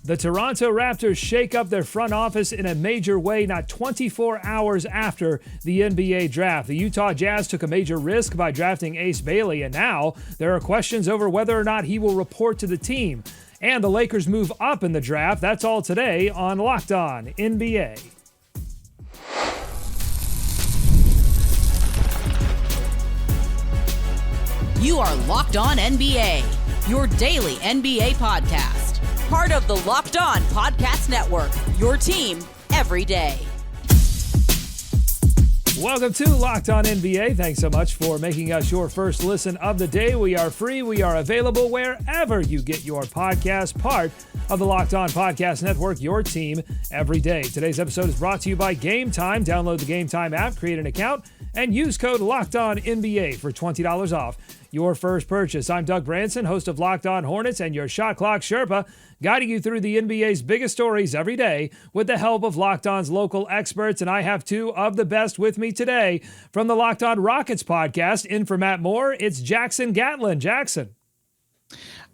The Toronto Raptors shake up their front office in a major way not 24 hours after the NBA draft. The Utah Jazz took a major risk by drafting Ace Bailey, and now there are questions over whether or not he will report to the team. And the Lakers move up in the draft. That's all today on Locked On NBA. You are Locked On NBA, your daily NBA podcast. Part of the Locked On Podcast Network, your team every day. Welcome to Locked On NBA. Thanks so much for making us your first listen of the day. We are free. We are available wherever you get your podcast. Part of the Locked On Podcast Network, your team every day. Today's episode is brought to you by Game Time. Download the Game Time app, create an account, and use code LOCKEDONNBA for $20 off your first purchase. I'm Doug Branson, host of Locked On Hornets and your Shot Clock Sherpa, guiding you through the NBA's biggest stories every day with the help of Locked On's local experts. And I have two of the best with me today from the Locked On Rockets podcast. In for Matt Moore, it's Jackson Gatlin. Jackson.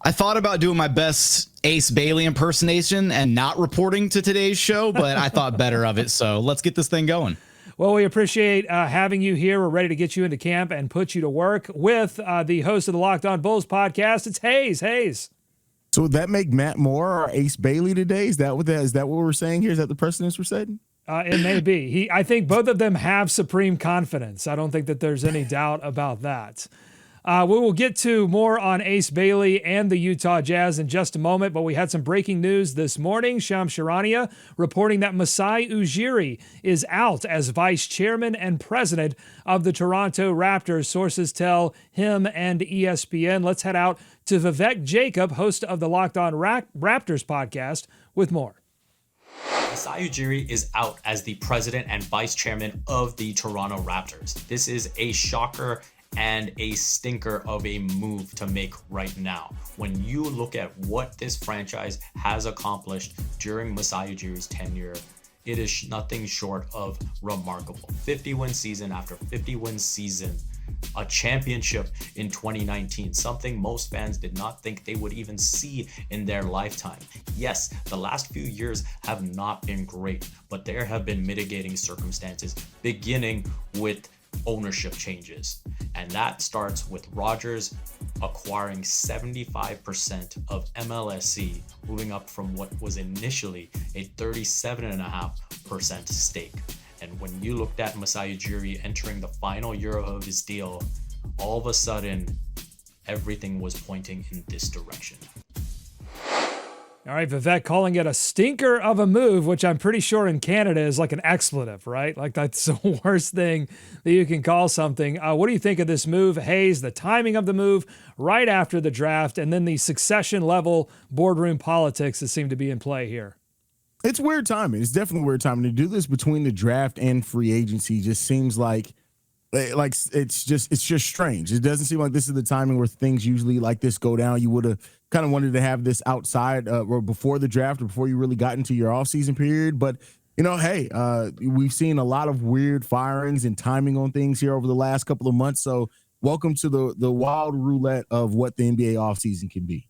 I thought about doing my best Ace Bailey impersonation and not reporting to today's show, but I thought better of it. So let's get this thing going. Well, we appreciate having you here. We're ready to get you into camp and put you to work with the host of the Locked On Bulls podcast. It's Hayes. Hayes. So would that make Matt Moore our Ace Bailey today? Is that what we're saying here? Is that the precedence we're setting? It may be. I think both of them have supreme confidence. I don't think that there's any doubt about that. We will get to more on Ace Bailey and the Utah Jazz in just a moment, but we had some breaking news this morning. Shams Charania reporting that Masai Ujiri is out as vice chairman and president of the Toronto Raptors. Sources tell him and ESPN. Let's head out to Vivek Jacob, host of the Locked On Raptors podcast, with more. Masai Ujiri is out as the president and vice chairman of the Toronto Raptors. This is a shocker and a stinker of a move to make right now. When you look at what this franchise has accomplished during Masai Ujiri's tenure, it is nothing short of remarkable. 50-win season after 50-win season, a championship in 2019, something most fans did not think they would even see in their lifetime. Yes, the last few years have not been great, but there have been mitigating circumstances, beginning with ownership changes. And that starts with Rodgers acquiring 75% of MLSE, moving up from what was initially a 37.5% stake. And when you looked at Masai Ujiri entering the final year of his deal, all of a sudden, everything was pointing in this direction. All right, Vivek calling it a stinker of a move, which I'm pretty sure in Canada is like an expletive, right? Like that's the worst thing that you can call something. What do you think of this move, Hayes, the timing of the move right after the draft, and then the succession level boardroom politics that seem to be in play here? It's weird timing. It's definitely weird timing. To do this between the draft and free agency just seems like it's just strange. It doesn't seem like this is the timing where things usually like this go down. You would have kind of wanted to have this outside or before the draft or before you really got into your offseason period. But, you know, hey, we've seen a lot of weird firings and timing on things here over the last couple of months. So welcome to the wild roulette of what the NBA offseason can be.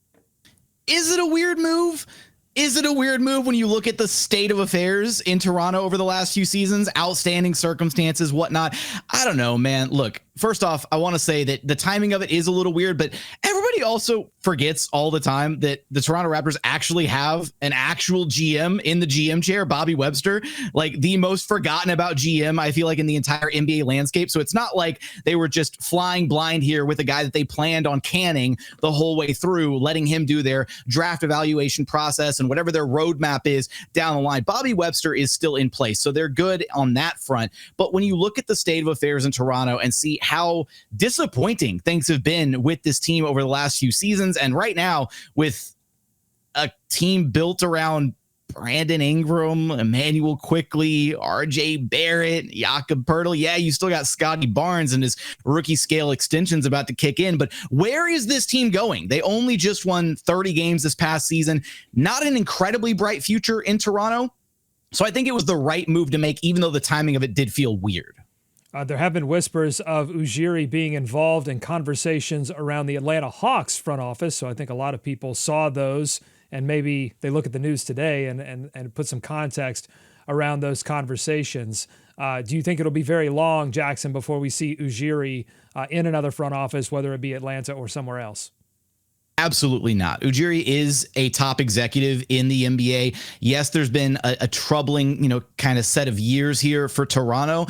Is it a weird move? Is it a weird move when you look at the state of affairs in Toronto over the last few seasons, outstanding circumstances, whatnot? I don't know, man. Look, first off, I want to say that the timing of it is a little weird, but everybody also forgets all the time that the Toronto Raptors actually have an actual GM in the GM chair, Bobby Webster, like the most forgotten about GM, I feel like, in the entire NBA landscape. So it's not like they were just flying blind here with a guy that they planned on canning the whole way through, letting him do their draft evaluation process and whatever their roadmap is down the line. Bobby Webster is still in place, so they're good on that front. But when you look at the state of affairs in Toronto and see how disappointing things have been with this team over the last few seasons, and right now with a team built around Brandon Ingram, Emmanuel Quickley, RJ Barrett, Jakob Poeltl. Yeah, you still got Scotty Barnes and his rookie scale extensions about to kick in. But where is this team going? They only just won 30 games this past season. Not an incredibly bright future in Toronto. So I think it was the right move to make, even though the timing of it did feel weird. There have been whispers of Ujiri being involved in conversations around the Atlanta Hawks front office. So I think a lot of people saw those and maybe they look at the news today and put some context around those conversations. Do you think it'll be very long, Jackson, before we see Ujiri in another front office, whether it be Atlanta or somewhere else? Absolutely not. Ujiri is a top executive in the NBA. Yes, there's been a troubling, kind of set of years here for Toronto.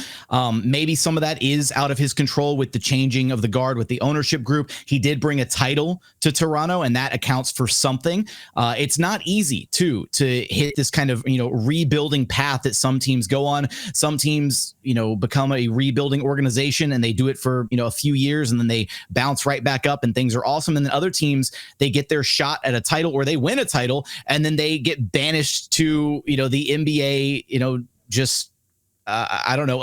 Maybe some of that is out of his control with the changing of the guard with the ownership group. He did bring a title to Toronto, and that accounts for something. It's not easy to hit this kind of, rebuilding path that some teams go on. Some teams, become a rebuilding organization and they do it for, a few years and then they bounce right back up and things are awesome. And then other teams, they get their shot at a title or they win a title and then they get banished to, the NBA,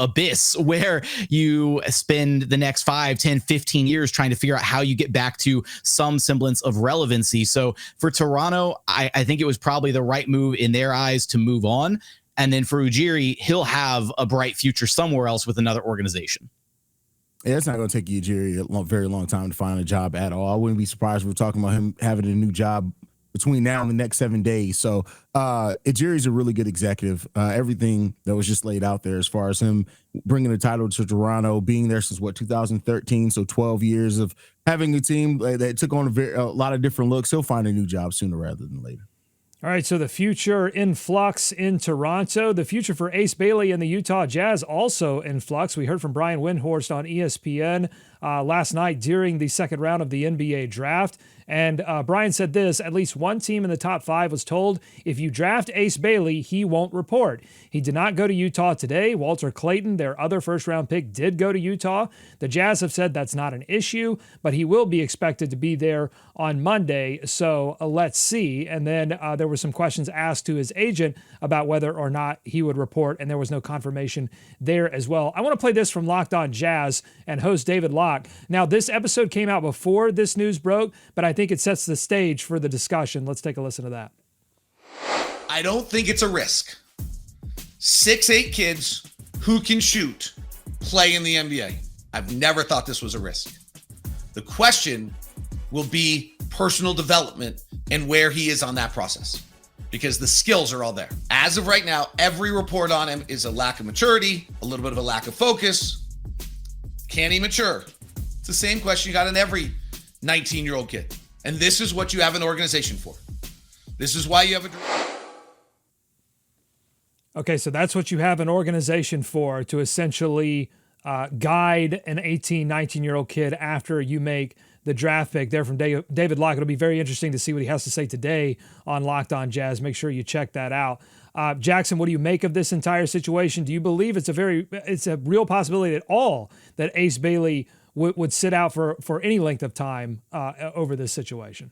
abyss where you spend the next 5, 10, 15 years trying to figure out how you get back to some semblance of relevancy. So for Toronto, I think it was probably the right move in their eyes to move on. And then for Ujiri, he'll have a bright future somewhere else with another organization. Yeah, it's not going to take Ujiri a very long time to find a job at all. I wouldn't be surprised if we're talking about him having a new job between now and the next 7 days. So Ujiri's a really good executive. Everything that was just laid out there as far as him bringing the title to Toronto, being there since 2013, so 12 years of having a team that took on a lot of different looks. He'll find a new job sooner rather than later. All right, so the future in flux in Toronto. The future for Ace Bailey and the Utah Jazz also in flux. We heard from Brian Windhorst on ESPN last night during the second round of the NBA draft. And Brian said this: at least one team in the top 5 was told, if you draft Ace Bailey, he won't report. He did not go to Utah today. Walter Clayton, their other first-round pick, did go to Utah. The Jazz have said that's not an issue, but he will be expected to be there on Monday. So let's see. And then there were some questions asked to his agent about whether or not he would report, and there was no confirmation there as well. I want to play this from Locked On Jazz and host David Locke. Now, this episode came out before this news broke, but I think it sets the stage for the discussion. Let's take a listen to that. I don't think it's a risk. 6'8" kids who can shoot play in the NBA. I've never thought this was a risk. The question will be personal development and where he is on that process, because the skills are all there. As of right now, every report on him is a lack of maturity, a little bit of a lack of focus. Can he mature? It's the same question you got in every 19-year-old kid. And this is what you have an organization for. This is why you have a... Okay, so that's what you have an organization for, to essentially guide an 18, 19-year-old kid after you make the draft pick. There from David Locke. It'll be very interesting to see what he has to say today on Locked On Jazz. Make sure you check that out. Jackson, what do you make of this entire situation? Do you believe it's a real possibility at all that Ace Bailey would sit out for any length of time over this situation?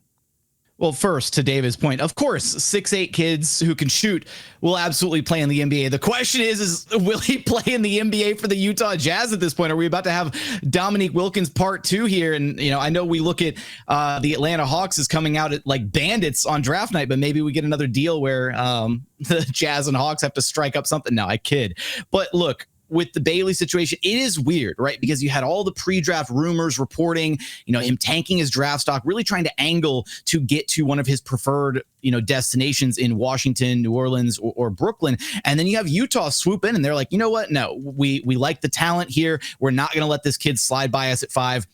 Well, first, to David's point, of course, 6'8" kids who can shoot will absolutely play in the NBA. The question is will he play in the NBA for the Utah Jazz at this point? Are we about to have Dominique Wilkins part 2 here? And, I know we look at the Atlanta Hawks as coming out at like bandits on draft night, but maybe we get another deal where the Jazz and Hawks have to strike up something. No, I kid. But look, with the Bailey situation, it is weird, right? Because you had all the pre-draft rumors reporting, him tanking his draft stock, really trying to angle to get to one of his preferred, destinations in Washington, New Orleans, or Brooklyn. And then you have Utah swoop in and they're like, you know what? No, we like the talent here. We're not going to let this kid slide by us at 5.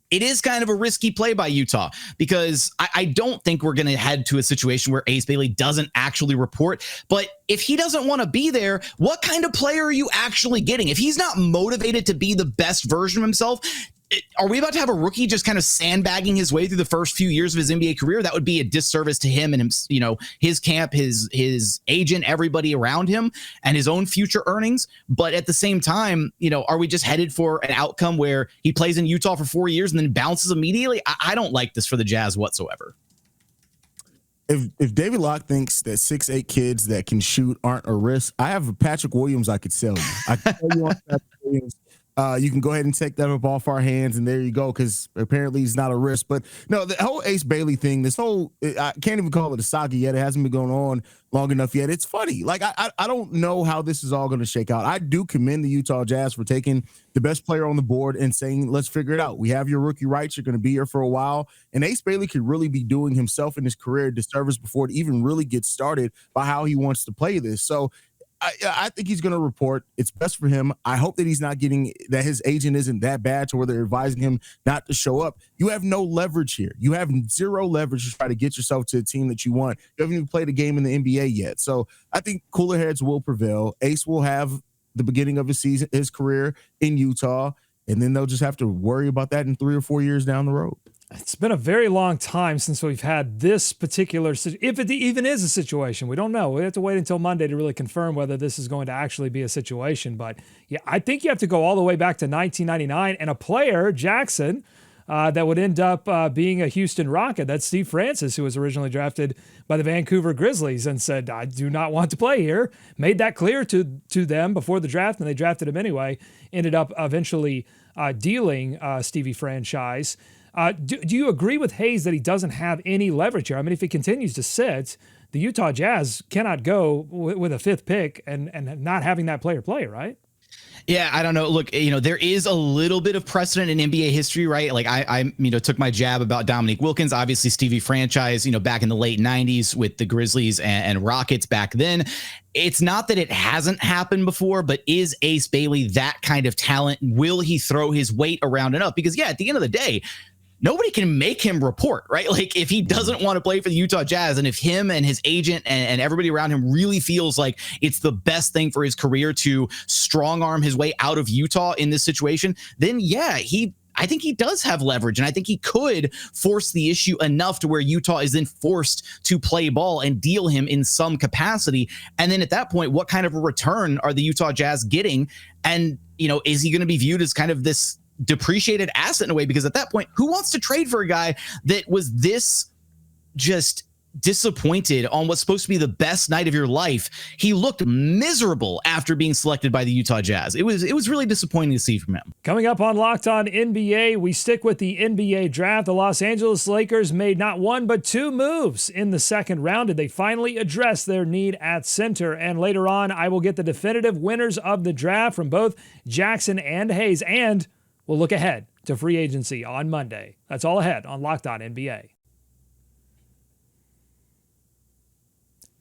It is kind of a risky play by Utah because I don't think we're going to head to a situation where Ace Bailey doesn't actually report. But if he doesn't want to be there, what kind of player are you actually getting? If he's not motivated to be the best version of himself, are we about to have a rookie just kind of sandbagging his way through the first few years of his NBA career? That would be a disservice to him and his camp, his agent, everybody around him, and his own future earnings. But at the same time, are we just headed for an outcome where he plays in Utah for 4 years and then bounces immediately? I don't like this for the Jazz whatsoever. If David Locke thinks that 6'8" kids that can shoot aren't a risk, I have a Patrick Williams I could sell you. I can tell you on Patrick Williams You can go ahead and take that up off our hands, and there you go, because apparently it's not a risk. But no, the whole Ace Bailey thing, I can't even call it a saga yet. It hasn't been going on long enough yet. It's funny. Like, I don't know how this is all going to shake out. I do commend the Utah Jazz for taking the best player on the board and saying, let's figure it out. We have your rookie rights. You're going to be here for a while. And Ace Bailey could really be doing himself and his career a disservice before it even really gets started by how he wants to play this. So I think he's going to report. It's best for him. I hope that that his agent isn't that bad to where they're advising him not to show up. You have no leverage here. You have zero leverage to try to get yourself to a team that you want. You haven't even played a game in the NBA yet. So I think cooler heads will prevail. Ace will have the beginning of his career in Utah, and then they'll just have to worry about that in 3 or 4 years down the road. It's been a very long time since we've had this particular, if it even is a situation. We don't know. We have to wait until Monday to really confirm whether this is going to actually be a situation. But yeah, I think you have to go all the way back to 1999 and a player, Jackson, that would end up being a Houston Rocket. That's Steve Francis, who was originally drafted by the Vancouver Grizzlies and said, I do not want to play here. Made that clear to them before the draft, and they drafted him anyway. Ended up eventually dealing Stevie franchise. Do you agree with Hayes that he doesn't have any leverage here? I mean, if he continues to sit, the Utah Jazz cannot go with a 5th pick and not having that player play, right? Yeah, I don't know. Look, there is a little bit of precedent in NBA history, right? Like I took my jab about Dominique Wilkins, obviously Stevie franchise, back in the late 90s with the Grizzlies and Rockets back then. It's not that it hasn't happened before, but is Ace Bailey that kind of talent? Will he throw his weight around enough? Because yeah, at the end of the day, nobody can make him report, right? Like if he doesn't want to play for the Utah Jazz, and if him and his agent and everybody around him really feels like it's the best thing for his career to strong arm his way out of Utah in this situation, then yeah, I think he does have leverage, and I think he could force the issue enough to where Utah is then forced to play ball and deal him in some capacity. And then at that point, what kind of a return are the Utah Jazz getting? And, is he going to be viewed as kind of this depreciated asset in a way? Because at that point, who wants to trade for a guy that was this just disappointed on what's supposed to be the best night of your life? He looked miserable after being selected by the Utah Jazz. It was really disappointing to see from him. Coming up on Locked On NBA, we stick with the NBA draft. The Los Angeles Lakers made not one but 2 moves in the second round. Did they finally address their need at center? And later on, I will get the definitive winners of the draft from both Jackson and Hayes, and we'll look ahead to free agency on Monday. That's all ahead on Locked On NBA.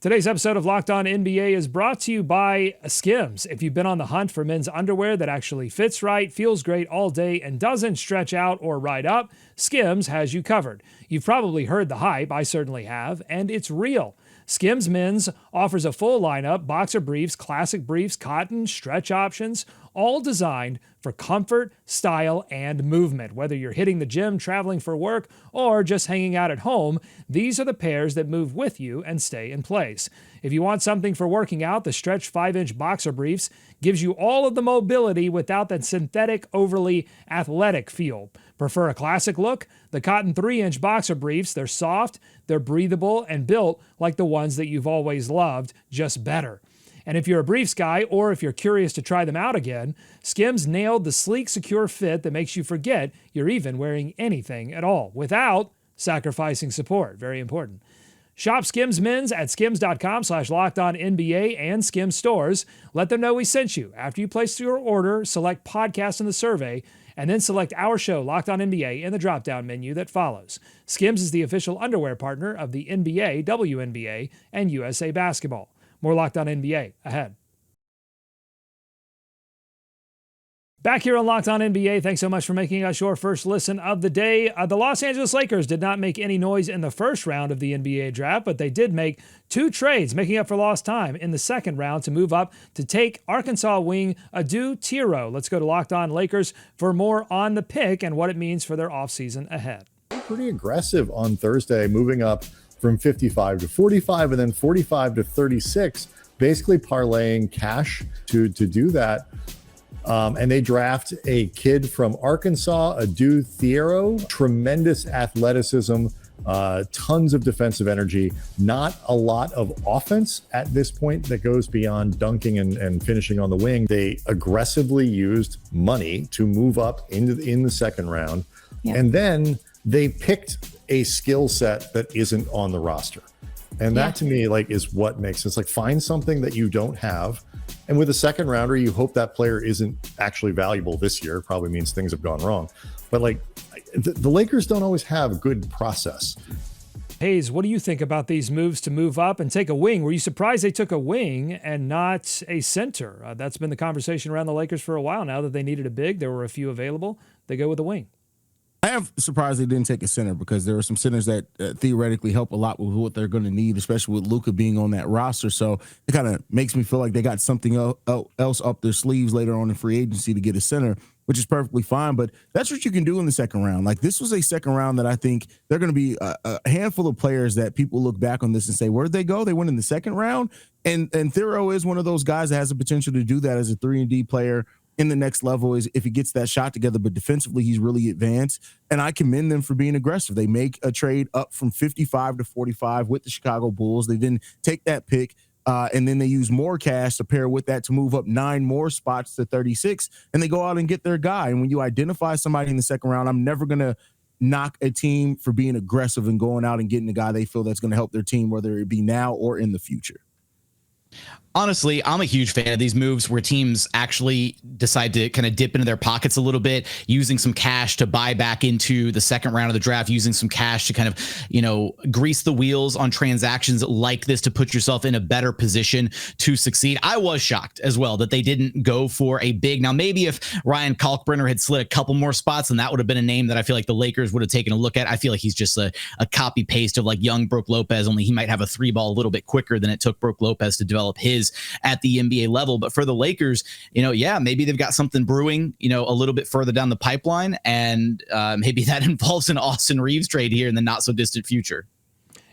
Today's episode of Locked On NBA is brought to you by Skims. If you've been on the hunt for men's underwear that actually fits right, feels great all day, and doesn't stretch out or ride up, Skims has you covered. You've probably heard the hype, I certainly have, and it's real. Skims Men's offers a full lineup: boxer briefs, classic briefs, cotton, stretch options, all designed for comfort, style, and movement. Whether you're hitting the gym, traveling for work, or just hanging out at home, these are the pairs that move with you and stay in place. If you want something for working out, the stretch 5-inch boxer briefs gives you all of the mobility without that synthetic, overly athletic feel. Prefer a classic look? The cotton 3-inch boxer briefs, they're soft, they're breathable, and built like the ones that you've always loved, just better. And if you're a briefs guy, or if you're curious to try them out again, Skims nailed the sleek, secure fit that makes you forget you're even wearing anything at all, without sacrificing support. Very important. Shop Skims Men's at skims.com/LockedOnNBA and Skims stores. Let them know we sent you. After you place your order, select podcast in the survey, and then select our show, Locked On NBA, in the drop-down menu that follows. Skims is the official underwear partner of the NBA, WNBA, and USA Basketball. More Locked On NBA ahead. Back here on Locked On NBA, thanks so much for making us your first listen of the day. The Los Angeles Lakers did not make any noise in the first round of the NBA draft, but they did make 2 trades, making up for lost time in the second round to move up to take Arkansas wing Adou Thiero. Let's go to Locked On Lakers for more on the pick and what it means for their offseason ahead. Pretty aggressive on Thursday, moving up from 55 to 45 and then 45 to 36, basically parlaying cash to do that. And they draft a kid from Arkansas, Adou Thiero, tremendous athleticism, tons of defensive energy, not a lot of offense at this point that goes beyond dunking and finishing on the wing. They aggressively used money to move up in the second round. Yeah. And then they picked a skill set that isn't on the roster. And that to me, like, is what makes sense. Like, find something that you don't have. And with a second rounder, you hope that player isn't actually valuable this year. It probably means things have gone wrong. But like, the Lakers don't always have a good process. Hayes, what do you think about these moves to move up and take a wing? Were you surprised they took a wing and not a center? That's been the conversation around the Lakers for a while now, that they needed a big. There were a few available. They go with a wing. I am surprised they didn't take a center, because there are some centers that theoretically help a lot with what they're going to need, especially with Luka being on that roster. So it kind of makes me feel like they got something else up their sleeves later on in free agency to get a center, which is perfectly fine. But that's what you can do in the second round. Like, this was a second round that I think they're going to be a handful of players that people look back on this and say, where'd they go? They went in the second round. And Thiero is one of those guys that has the potential to do that as a 3-and-D player in the next level, is if he gets that shot together. But defensively, he's really advanced, and I commend them for being aggressive. They make a trade up from 55 to 45 with the Chicago Bulls. They then take that pick, and then they use more cash to pair with that to move up 9 more spots to 36, and they go out and get their guy. And when you identify somebody in the second round, I'm never going to knock a team for being aggressive and going out and getting a guy they feel that's going to help their team, whether it be now or in the future. Honestly, I'm a huge fan of these moves where teams actually decide to kind of dip into their pockets a little bit, using some cash to buy back into the second round of the draft, using some cash to kind of, grease the wheels on transactions like this to put yourself in a better position to succeed. I was shocked as well that they didn't go for a big. Now, maybe if Ryan Kalkbrenner had slid a couple more spots, then that would have been a name that I feel like the Lakers would have taken a look at. I feel like he's just a copy paste of like young Brook Lopez, only he might have a 3-ball a little bit quicker than it took Brook Lopez to develop his at the NBA level. But for the Lakers, maybe they've got something brewing, a little bit further down the pipeline, and maybe that involves an Austin Reaves trade here in the not so distant future.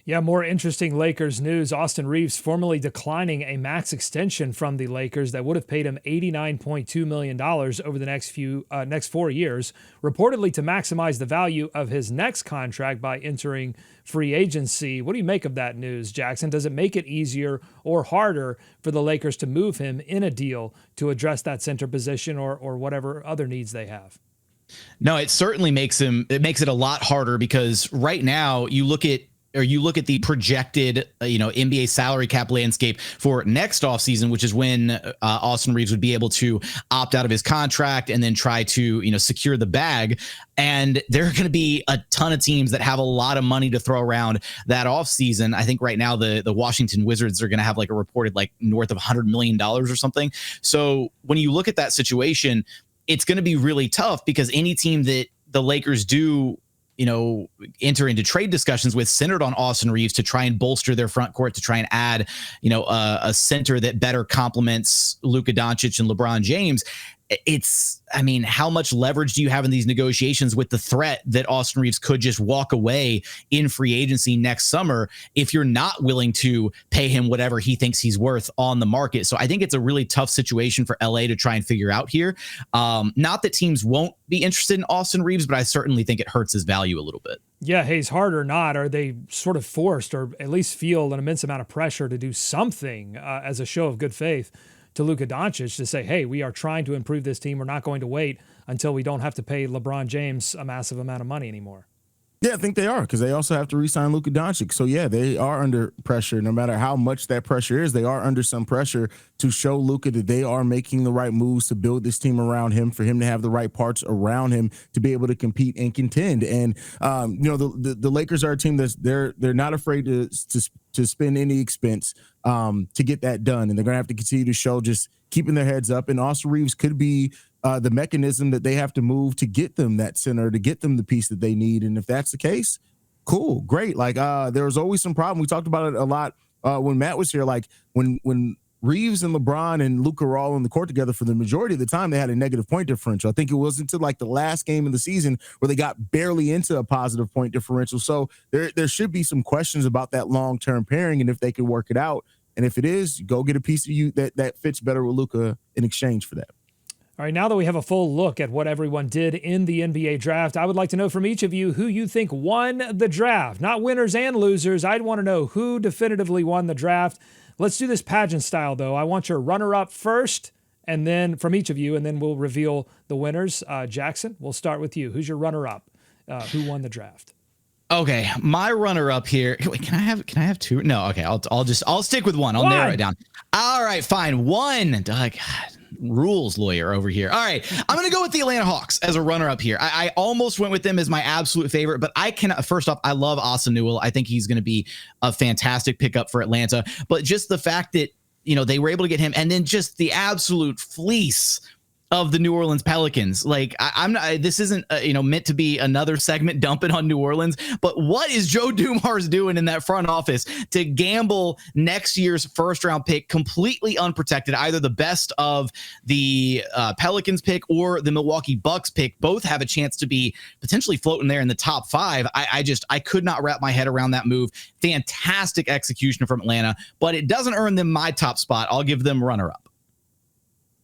Yeah, more interesting Lakers news. Austin Reaves formally declining a max extension from the Lakers that would have paid him $89.2 million over the next 4 years, reportedly to maximize the value of his next contract by entering free agency. What do you make of that news, Jackson? Does it make it easier or harder for the Lakers to move him in a deal to address that center position or whatever other needs they have? No, it certainly makes it a lot harder, because right now you look at the projected, NBA salary cap landscape for next offseason, which is when Austin Reaves would be able to opt out of his contract and then try to, secure the bag. And there are going to be a ton of teams that have a lot of money to throw around that offseason. I think right now the Washington Wizards are going to have like a reported like north of $100 million or something. So when you look at that situation, it's going to be really tough, because any team that the Lakers do enter into trade discussions with centered on Austin Reaves to try and bolster their front court, to try and add, a center that better complements Luka Doncic and LeBron James. How much leverage do you have in these negotiations with the threat that Austin Reaves could just walk away in free agency next summer if you're not willing to pay him whatever he thinks he's worth on the market? So I think it's a really tough situation for LA to try and figure out here. Not that teams won't be interested in Austin Reaves, but I certainly think it hurts his value a little bit. Yeah, Hayes, hard or not, are they sort of forced, or at least feel an immense amount of pressure to do something as a show of good faith to Luka Doncic to say, hey, we are trying to improve this team. We're not going to wait until we don't have to pay LeBron James a massive amount of money anymore. Yeah, I think they are, because they also have to re-sign Luka Doncic. So, yeah, they are under pressure. No matter how much that pressure is, they are under some pressure to show Luka that they are making the right moves to build this team around him, for him to have the right parts around him to be able to compete and contend. And, the Lakers are a team that's they're not afraid to spend any expense to get that done. And they're going to have to continue to show just keeping their heads up. And Austin Reaves could be the mechanism that they have to move to get them that center, to get them the piece that they need. And if that's the case, cool, great. Like there was always some problem. We talked about it a lot when Matt was here. Like when Reaves and LeBron and Luka were all on the court together, for the majority of the time, they had a negative point differential. I think it was until like the last game of the season where they got barely into a positive point differential. So there should be some questions about that long-term pairing and if they can work it out. And if it is, go get a piece of you that fits better with Luka in exchange for that. All right, now that we have a full look at what everyone did in the NBA draft, I would like to know from each of you who you think won the draft. Not winners and losers. I'd want to know who definitively won the draft. Let's do this pageant style, though. I want your runner-up first, and then from each of you, and then we'll reveal the winners. Jackson, we'll start with you. Who's your runner-up? Who won the draft? Okay, my runner-up here. Wait, can I have two? No, okay. I'll stick with one. I'll narrow it down. All right, fine. One. God, rules lawyer over here. All right, I'm gonna go with the Atlanta Hawks as a runner-up here. I almost went with them as my absolute favorite, but I cannot. First off, I love Austin Newell. I think he's gonna be a fantastic pickup for Atlanta. But just the fact that they were able to get him, and then just the absolute fleece of the New Orleans Pelicans. Like I'm not, this isn't meant to be another segment dumping on New Orleans, but what is Joe Dumars doing in that front office to gamble next year's first round pick completely unprotected, either the best of the Pelicans pick or the Milwaukee Bucks pick? Both have a chance to be potentially floating there in the top 5. I could not wrap my head around that move. Fantastic execution from Atlanta, but it doesn't earn them my top spot. I'll give them runner up.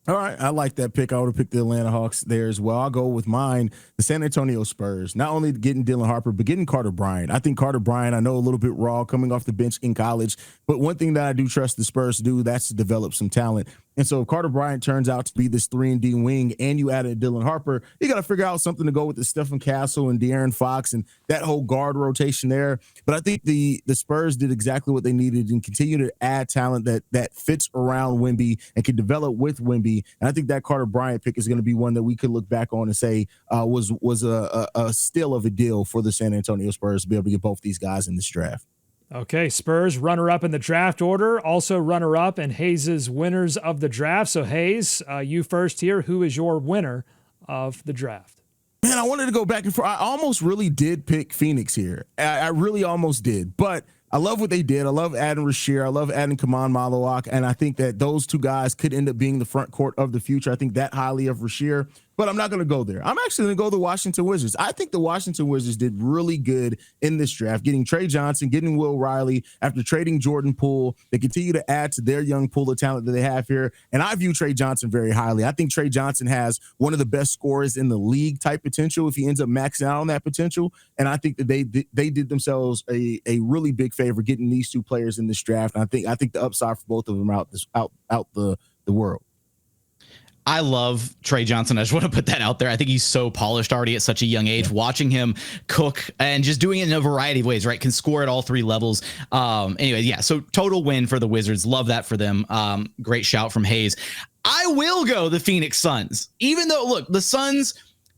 All right, I like that pick. I would have picked the Atlanta Hawks there as well. I'll go with mine, the San Antonio Spurs. Not only getting Dylan Harper, but getting Carter Bryant. I think Carter Bryant, I know a little bit raw coming off the bench in college, but one thing that I do trust the Spurs to do, that's to develop some talent. And so if Carter Bryant turns out to be this 3-and-D wing and you added Dylan Harper, you got to figure out something to go with the Stephen Castle and De'Aaron Fox and that whole guard rotation there. But I think the Spurs did exactly what they needed and continue to add talent that fits around Wemby and can develop with Wemby. And I think that Carter Bryant pick is going to be one that we could look back on and say was a steal of a deal for the San Antonio Spurs to be able to get both these guys in this draft. Okay, Spurs runner-up in the draft order, also runner-up in Hayes' winners of the draft. So Hayes, you first here. Who is your winner of the draft? Man, I wanted to go back and forth. I almost really did pick Phoenix here. I really almost did, but I love what they did. I love adding Rasheer. I love adding Kaman Malawak, and I think that those two guys could end up being the front court of the future. I think that highly of Rasheer, but I'm not going to go there. I'm actually going to go the Washington Wizards. I think the Washington Wizards did really good in this draft, getting Trey Johnson, getting Will Riley after trading Jordan Poole. They continue to add to their young pool of talent that they have here, and I view Trey Johnson very highly. I think Trey Johnson has one of the best scorers in the league type potential if he ends up maxing out on that potential, and I think that they did themselves a really big favor getting these two players in this draft. And I think the upside for both of them out the world. I love Trey Johnson. I just want to put that out there. I think he's so polished already at such a young age. Watching him cook and just doing it in a variety of ways, right? Can score at all 3 levels. Anyway, yeah, so total win for the Wizards. Love that for them. Great shout from Hayes. I will go the Phoenix Suns. Even though, look, the Suns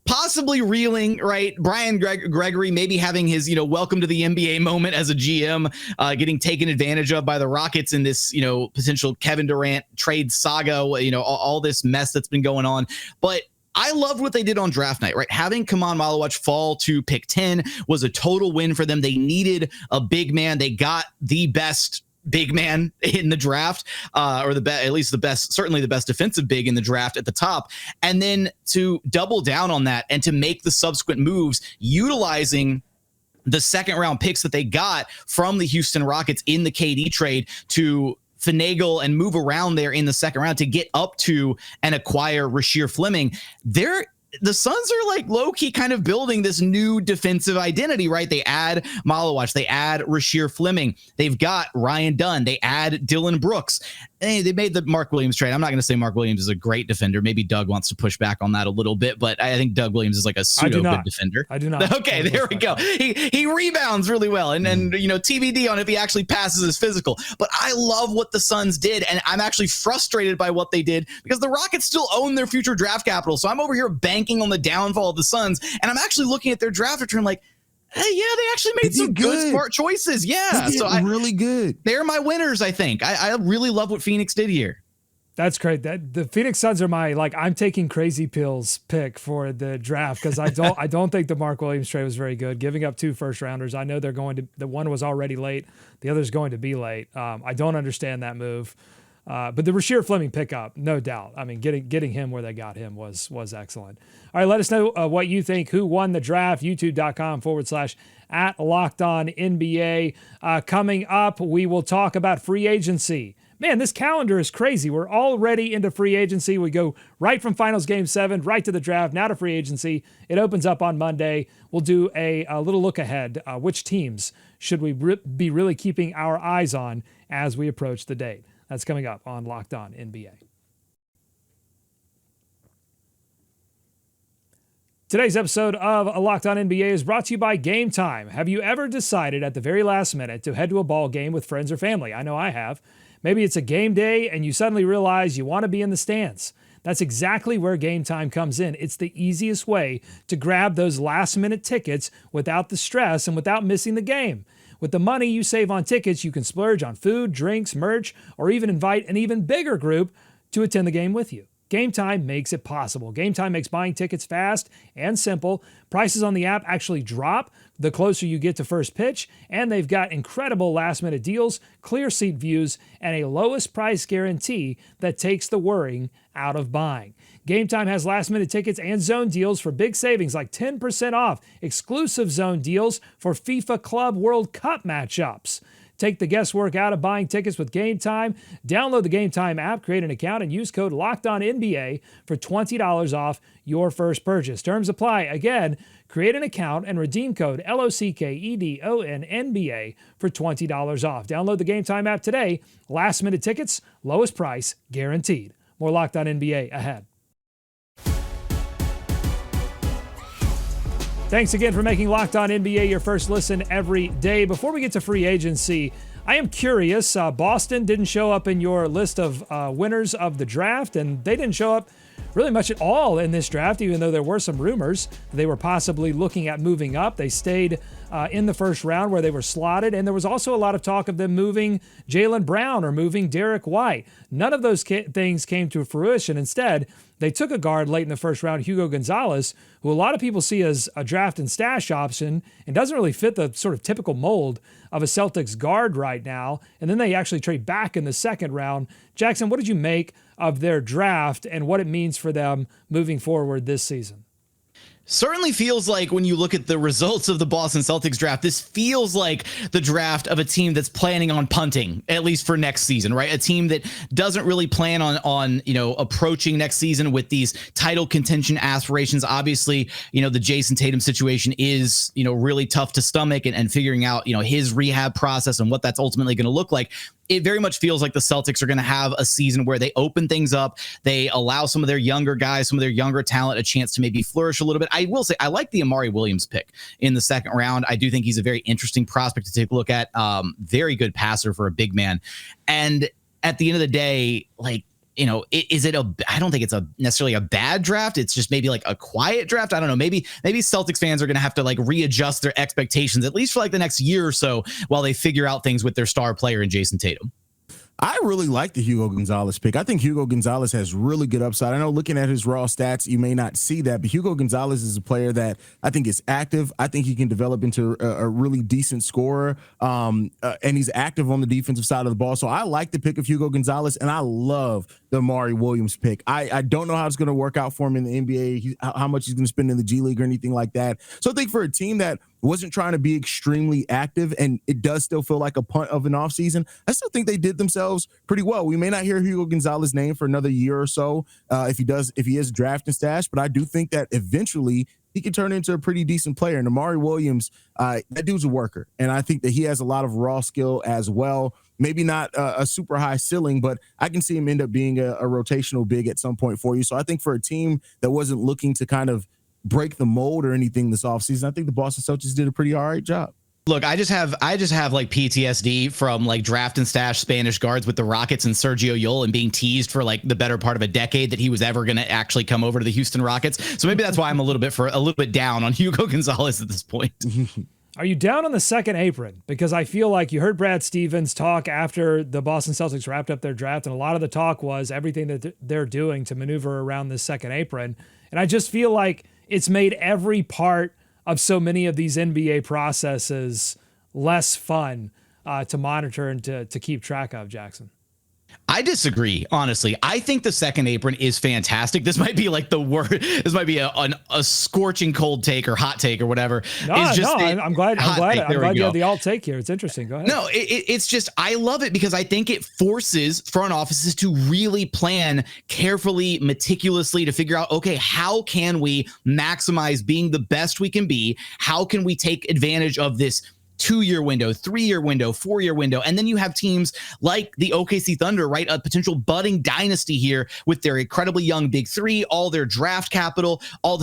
possibly reeling, right? Brian Gregory maybe having his, welcome to the NBA moment as a GM, getting taken advantage of by the Rockets in this, potential Kevin Durant trade saga, all this mess that's been going on. But I loved what they did on draft night, right? Having Kaman Malawak fall to pick 10 was a total win for them. They needed a big man. They got the best big man in the draft, or at least certainly the best defensive big in the draft at the top. And then to double down on that and to make the subsequent moves utilizing the second round picks that they got from the Houston Rockets in the KD trade to finagle and move around there in the second round to get up to and acquire Rasheer Fleming. The Suns are like low-key kind of building this new defensive identity, right? They add Malawak, they add Rasheer Fleming, they've got Ryan Dunn, they add Dylan Brooks. They made the Mark Williams trade. I'm not going to say Mark Williams is a great defender. Maybe Doug wants to push back on that a little bit, but I think Doug Williams is like a pseudo-good defender. I do not. Okay, there we go. He rebounds really well, and TBD on if he actually passes his physical. But I love what the Suns did, and I'm actually frustrated by what they did because the Rockets still own their future draft capital. So I'm over here banking on the downfall of the Suns, and I'm actually looking at their draft return like, hey, yeah, they actually made some good, smart choices. Yeah, so really good. They're my winners, I think. I really love what Phoenix did here. That's great. The Phoenix Suns are my I'm taking crazy pills pick for the draft because I don't think the Mark Williams trade was very good. Giving up 2 first rounders, I know the one was already late, the other's going to be late. I don't understand that move. But the Rasheer Fleming pickup, no doubt. I mean, getting him where they got him was excellent. All right, let us know what you think. Who won the draft? YouTube.com/@LockedOnNBA. Coming up, we will talk about free agency. man, this calendar is crazy. We're already into free agency. We go right from finals game 7, right to the draft, now to free agency. It opens up on Monday. We'll do a little look ahead. Which teams should we be really keeping our eyes on as we approach the date? That's coming up on Locked On NBA. Today's episode of Locked On NBA is brought to you by Game Time. Have you ever decided at the very last minute to head to a ball game with friends or family? I know I have. Maybe it's a game day and you suddenly realize you want to be in the stands. That's exactly where Game Time comes in. It's the easiest way to grab those last-minute tickets without the stress and without missing the game. With the money you save on tickets, you can splurge on food, drinks, merch, or even invite an even bigger group to attend the game with you. Game Time makes it possible. Game Time makes buying tickets fast and simple. Prices on the app actually drop the closer you get to first pitch, and they've got incredible last-minute deals, clear seat views, and a lowest price guarantee that takes the worrying out of buying. Game Time has last-minute tickets and zone deals for big savings like 10% off, exclusive zone deals for FIFA Club World Cup matchups. Take the guesswork out of buying tickets with Game Time. Download the Game Time app, create an account, and use code LOCKEDONNBA for $20 off your first purchase. Terms apply. Again, create an account and redeem code LOCKEDONNBA for $20 off. Download the Game Time app today. Last minute tickets, lowest price, guaranteed. More Locked On NBA ahead. Thanks again for making Locked On NBA your first listen every day. Before we get to free agency, I am curious. Boston didn't show up in your list of winners of the draft, and they didn't show up really much at all in this draft, even though there were some rumors they were possibly looking at moving up. They stayed in the first round where they were slotted, and there was also a lot of talk of them moving Jaylen Brown or moving Derek White. None of those things came to fruition. Instead, they took a guard late in the first round, Hugo Gonzalez, who a lot of people see as a draft and stash option and doesn't really fit the sort of typical mold of a Celtics guard right now. And then they actually trade back in the second round. Jackson, what did you make of their draft and what it means for them moving forward this season? Certainly feels like when you look at the results of the Boston Celtics draft, this feels like the draft of a team that's planning on punting, at least for next season, right? A team that doesn't really plan on approaching next season with these title contention aspirations. Obviously, the Jason Tatum situation is, really tough to stomach and figuring out, his rehab process and what that's ultimately going to look like. It very much feels like the Celtics are going to have a season where they open things up. They allow some of their younger guys, some of their younger talent, a chance to maybe flourish a little bit. I will say I like the Amari Williams pick in the second round. I do think he's a very interesting prospect to take a look at. Very good passer for a big man. And at the end of the day, I don't think it's necessarily a bad draft. It's just maybe like a quiet draft. I don't know. Maybe Celtics fans are going to have to readjust their expectations, at least for the next year or so, while they figure out things with their star player in Jason Tatum. I really like the Hugo Gonzalez pick. I think Hugo Gonzalez has really good upside. I know looking at his raw stats, you may not see that, but Hugo Gonzalez is a player that I think is active. I think he can develop into a really decent scorer, and he's active on the defensive side of the ball. So I like the pick of Hugo Gonzalez, and I love the Amari Williams pick. I don't know how it's going to work out for him in the NBA, how much he's going to spend in the G League or anything like that. So I think for a team that wasn't trying to be extremely active, and it does still feel like a punt of an offseason, I still think they did themselves pretty well. We may not hear Hugo Gonzalez's name for another year or so if he is draft and stash, but I do think that eventually he can turn into a pretty decent player. And Amari Williams, that dude's a worker, and I think that he has a lot of raw skill as well. Maybe not a super high ceiling, but I can see him end up being a rotational big at some point for you. So I think for a team that wasn't looking to kind of break the mold or anything this offseason, I think the Boston Celtics did a pretty all right job. Look, I just have PTSD from draft and stash Spanish guards with the Rockets and Sergio Llull and being teased for the better part of a decade that he was ever going to actually come over to the Houston Rockets. So maybe that's why I'm a little bit down on Hugo Gonzalez at this point. Are you down on the second apron? Because I feel like you heard Brad Stevens talk after the Boston Celtics wrapped up their draft, and a lot of the talk was everything that they're doing to maneuver around this second apron. And I just feel like it's made every part of so many of these NBA processes less fun to monitor and to keep track of, Jackson. I disagree, honestly. I think the second apron is fantastic. This might be like the word. This might be a scorching cold take or hot take or whatever. I'm glad you have the alt take here. It's interesting. Go ahead. No, it's just, I love it because I think it forces front offices to really plan carefully, meticulously to figure out, okay, how can we maximize being the best we can be? How can we take advantage of this 2-year window, 3-year window, 4-year window? And then you have teams like the OKC Thunder, right? A potential budding dynasty here with their incredibly young big three, all their draft capital, all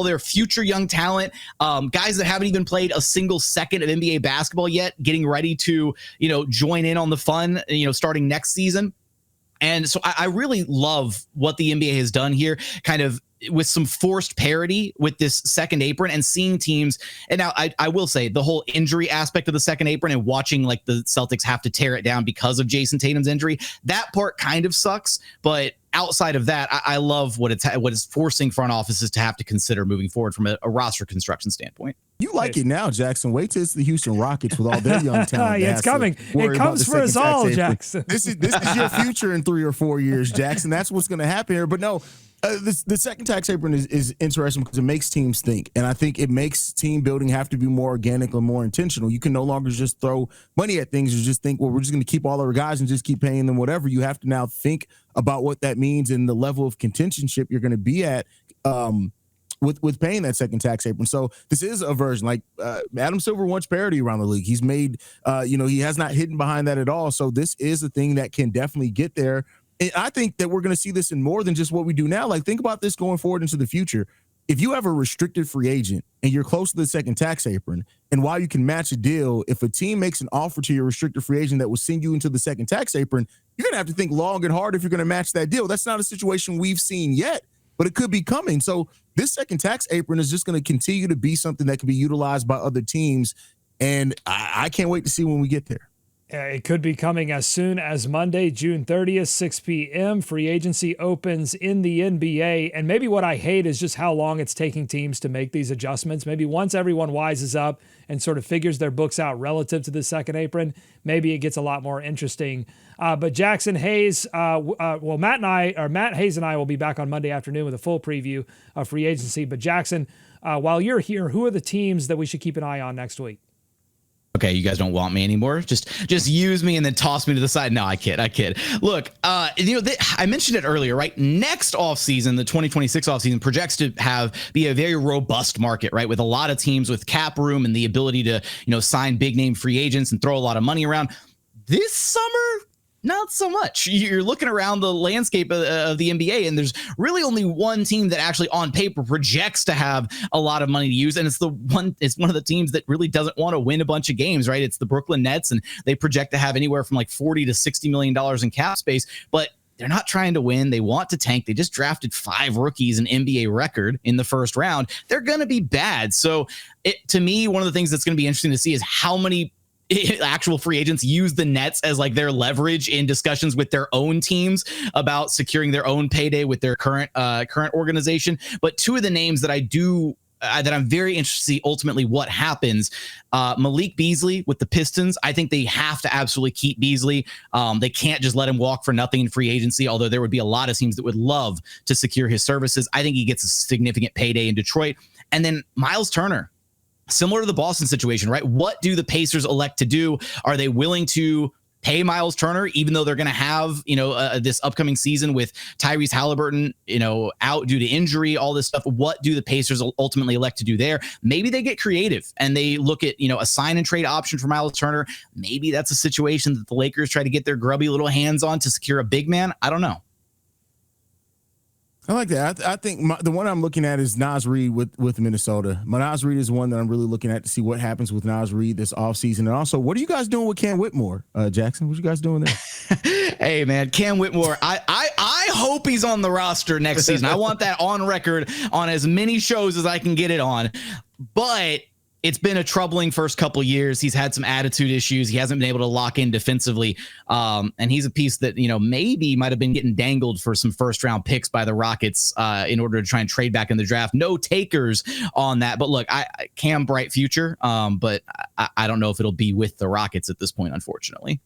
their future young talent, guys that haven't even played a single second of NBA basketball yet, getting ready to, join in on the fun, starting next season. And so I really love what the NBA has done here, kind of with some forced parity with this second apron and seeing teams. And now I will say the whole injury aspect of the second apron and watching like the Celtics have to tear it down because of Jason Tatum's injury, that part kind of sucks. But outside of that, I love what it's forcing front offices to have to consider moving forward from a roster construction standpoint. You like it now, Jackson. Wait till it's the Houston Rockets with all their young talent. Yeah, it's coming. It comes for us all, Jackson. This is your future in 3 or 4 years, Jackson. That's what's going to happen here. But no, the second tax apron is interesting because it makes teams think. And I think it makes team building have to be more organic or more intentional. You can no longer just throw money at things and just think, well, we're just going to keep all our guys and just keep paying them whatever. You have to now think about what that means and the level of contentionship you're going to be at with paying that second tax apron. So this is a version like Adam Silver wants parity around the league. He's made, he has not hidden behind that at all. So this is a thing that can definitely get there. And I think that we're going to see this in more than just what we do now. Like, think about this going forward into the future. If you have a restricted free agent and you're close to the second tax apron, and while you can match a deal, if a team makes an offer to your restricted free agent that will send you into the second tax apron, you're going to have to think long and hard if you're going to match that deal. That's not a situation we've seen yet, but it could be coming. So this second tax apron is just going to continue to be something that can be utilized by other teams. And I can't wait to see when we get there. It could be coming as soon as Monday, June 30th, 6 p.m. Free agency opens in the NBA. And maybe what I hate is just how long it's taking teams to make these adjustments. Maybe once everyone wises up and sort of figures their books out relative to the second apron, maybe it gets a lot more interesting. But Jackson Hayes, Matt Hayes and I will be back on Monday afternoon with a full preview of free agency. But Jackson, while you're here, who are the teams that we should keep an eye on next week? Okay, you guys don't want me anymore. Just use me and then toss me to the side. No, I kid. Look, I mentioned it earlier, right? Next offseason, the 2026 offseason projects to be a very robust market, right? With a lot of teams with cap room and the ability to, sign big name free agents and throw a lot of money around. This summer, not so much. You're looking around the landscape of the NBA, and there's really only one team that actually on paper projects to have a lot of money to use. And it's one of the teams that really doesn't want to win a bunch of games, right? It's the Brooklyn Nets, and they project to have anywhere from like $40 to $60 million in cap space, but they're not trying to win. They want to tank. They just drafted 5 rookies, an NBA record in the first round. They're going to be bad. So to me, one of the things that's going to be interesting to see is how many actual free agents use the Nets as like their leverage in discussions with their own teams about securing their own payday with their current organization. But 2 of the names that that I'm very interested to see ultimately what happens. Malik Beasley with the Pistons. I think they have to absolutely keep Beasley. They can't just let him walk for nothing in free agency, although there would be a lot of teams that would love to secure his services. I think he gets a significant payday in Detroit. And then Miles Turner. Similar to the Boston situation, right? What do the Pacers elect to do? Are they willing to pay Miles Turner, even though they're going to have, this upcoming season with Tyrese Halliburton, out due to injury, all this stuff? What do the Pacers ultimately elect to do there? Maybe they get creative and they look at, a sign and trade option for Miles Turner. Maybe that's a situation that the Lakers try to get their grubby little hands on to secure a big man. I don't know. I like that. I think the one I'm looking at is Naz Reid with Minnesota. Naz Reid is one that I'm really looking at to see what happens with Naz Reid this offseason. And also, what are you guys doing with Cam Whitmore, Jackson? What are you guys doing there? Hey, man, Cam Whitmore, I hope he's on the roster next season. I want that on record on as many shows as I can get it on. But it's been a troubling first couple years. He's had some attitude issues. He hasn't been able to lock in defensively. And he's a piece that, maybe might have been getting dangled for some first round picks by the Rockets in order to try and trade back in the draft. No takers on that. But look, Cam, bright future. But I don't know if it'll be with the Rockets at this point, unfortunately.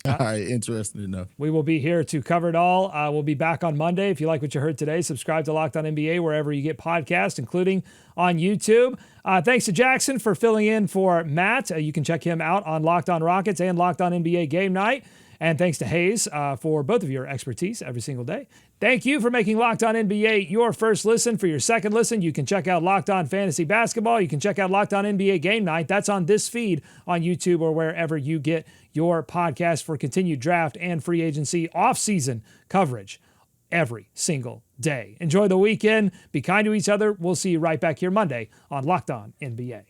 All right, interesting enough. We will be here to cover it all. We'll be back on Monday. If you like what you heard today, subscribe to Locked On NBA wherever you get podcasts, including on YouTube. Thanks to Jackson for filling in for Matt. You can check him out on Locked On Rockets and Locked On NBA Game Night. And thanks to Hayes for both of your expertise every single day. Thank you for making Locked On NBA your first listen. For your second listen, you can check out Locked On Fantasy Basketball. You can check out Locked On NBA Game Night. That's on this feed on YouTube or wherever you get your podcast for continued draft and free agency off-season coverage every single day. Enjoy the weekend. Be kind to each other. We'll see you right back here Monday on Locked On NBA.